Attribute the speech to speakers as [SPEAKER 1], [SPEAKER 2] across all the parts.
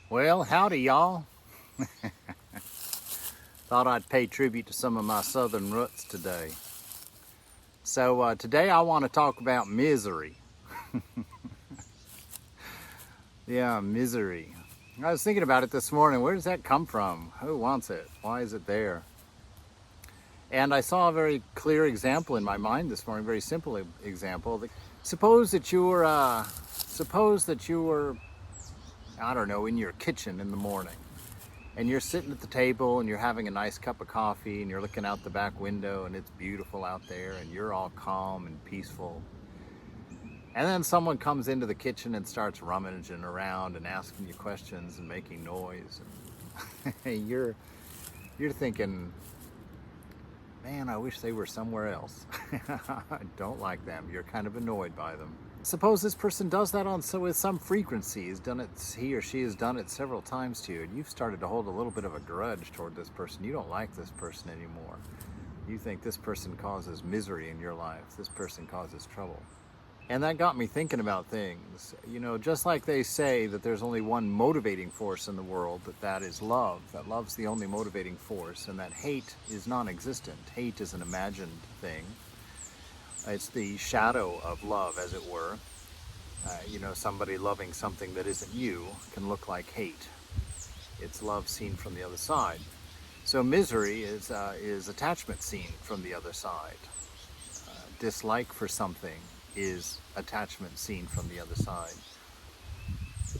[SPEAKER 1] Well, howdy, y'all. Thought I'd pay tribute to some of my southern roots today. So today I want to talk about misery. Yeah, misery. I was thinking about it this morning. Where does that come from? Who wants it? Why is it there? And I saw a very clear example in my mind this morning, very simple example. Suppose that you were, I don't know, in your kitchen in the morning. And you're sitting at the table and you're having a nice cup of coffee and you're looking out the back window and it's beautiful out there and you're all calm and peaceful. And then someone comes into the kitchen and starts rummaging around and asking you questions and making noise. And you're thinking, man, I wish they were somewhere else. I don't like them. You're kind of annoyed by them. Suppose this person does that with some frequency. He or she has done it several times to you, and you've started to hold a little bit of a grudge toward this person. You don't like this person anymore. You think this person causes misery in your life. This person causes trouble. And that got me thinking about things. You know, just like they say that there's only one motivating force in the world, that is love. That love's the only motivating force, and that hate is non-existent. Hate is an imagined thing. It's the shadow of love, as it were. Somebody loving something that isn't you can look like hate. It's love seen from the other side. So misery is attachment seen from the other side. Dislike for something is attachment seen from the other side.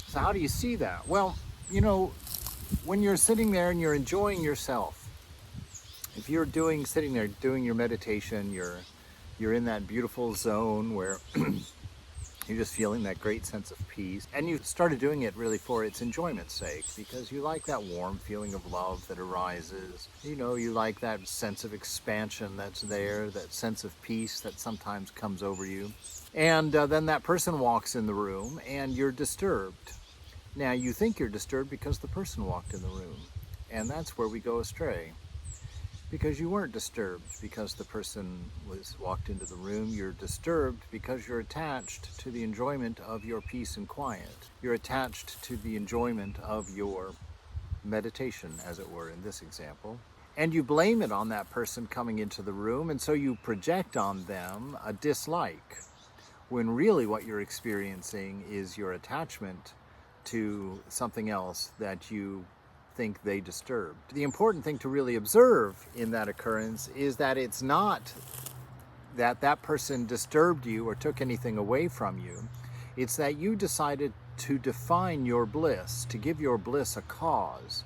[SPEAKER 1] So how do you see that? Well, when you're sitting there and you're enjoying yourself, if you're sitting there doing your meditation, you're in that beautiful zone where you're just feeling that great sense of peace. And you started doing it really for its enjoyment's sake, because you like that warm feeling of love that arises. You like that sense of expansion that's there, that sense of peace that sometimes comes over you. And then that person walks in the room and you're disturbed. Now you think you're disturbed because the person walked in the room. And that's where we go astray. Because you weren't disturbed because the person walked into the room. You're disturbed because you're attached to the enjoyment of your peace and quiet. You're attached to the enjoyment of your meditation, as it were, in this example. And you blame it on that person coming into the room, and so you project on them a dislike, when really what you're experiencing is your attachment to something else that you think they disturbed. The important thing to really observe in that occurrence is that it's not that person disturbed you or took anything away from you. It's that you decided to define your bliss, to give your bliss a cause.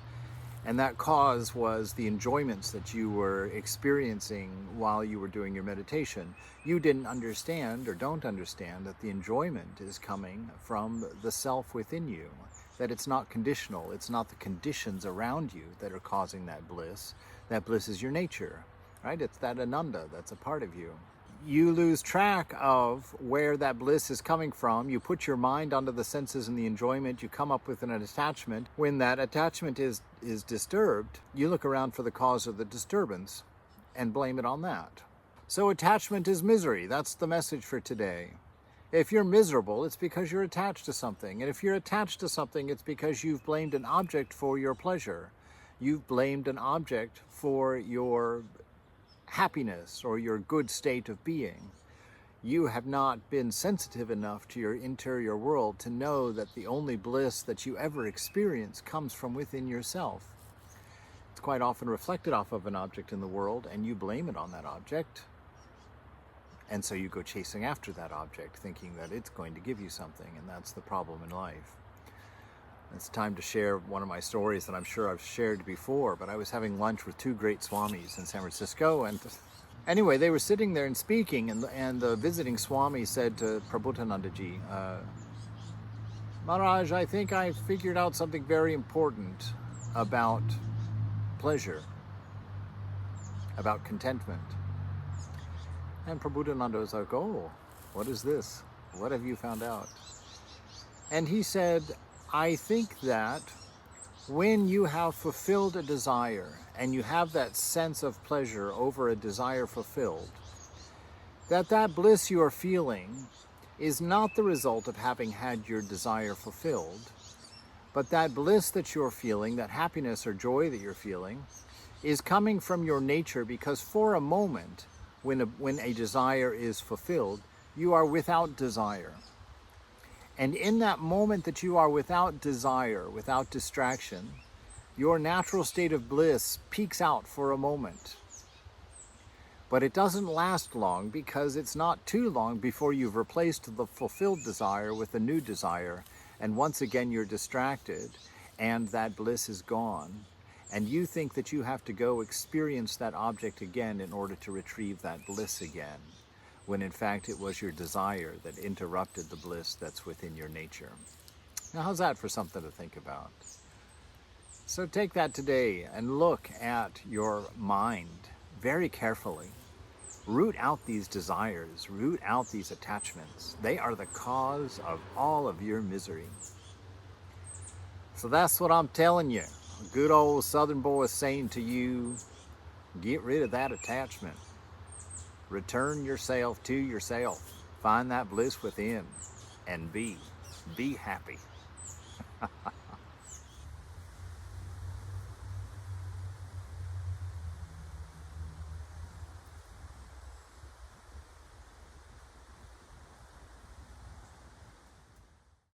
[SPEAKER 1] And that cause was the enjoyments that you were experiencing while you were doing your meditation. You didn't understand or don't understand that the enjoyment is coming from the self within you. That it's not conditional. It's not the conditions around you that are causing that bliss. That bliss is your nature, right? It's that ananda that's a part of you. You lose track of where that bliss is coming from. You put your mind onto the senses and the enjoyment. You come up with an attachment. When that attachment is disturbed, you look around for the cause of the disturbance and blame it on that. So attachment is misery. That's the message for today. If you're miserable, it's because you're attached to something. And if you're attached to something, it's because you've blamed an object for your pleasure. You've blamed an object for your happiness or your good state of being. You have not been sensitive enough to your interior world to know that the only bliss that you ever experience comes from within yourself. It's quite often reflected off of an object in the world, and you blame it on that object. And so you go chasing after that object, thinking that it's going to give you something, and that's the problem in life. It's time to share one of my stories that I'm sure I've shared before, but I was having lunch with two great swamis in San Francisco, and anyway, they were sitting there and speaking, and the visiting swami said to Prabhutanandaji, Maharaj, I think I figured out something very important about pleasure, about contentment. And Prabhutananda was like, oh, what is this? What have you found out? And he said, I think that when you have fulfilled a desire and you have that sense of pleasure over a desire fulfilled, that bliss you are feeling is not the result of having had your desire fulfilled, But that bliss that you're feeling, that happiness or joy that you're feeling, is coming from your nature, because for a moment, when a desire is fulfilled, you are without desire. And in that moment that you are without desire, without distraction, your natural state of bliss peaks out for a moment. But it doesn't last long, because it's not too long before you've replaced the fulfilled desire with a new desire, and once again you're distracted and that bliss is gone, and you think that you have to go experience that object again in order to retrieve that bliss again, when in fact it was your desire that interrupted the bliss that's within your nature. Now, how's that for something to think about? So take that today and look at your mind very carefully. Root out these desires, root out these attachments. They are the cause of all of your misery. So that's what I'm telling you. A good old Southern boy is saying to you, get rid of that attachment. Return yourself to yourself. Find that bliss within and be happy.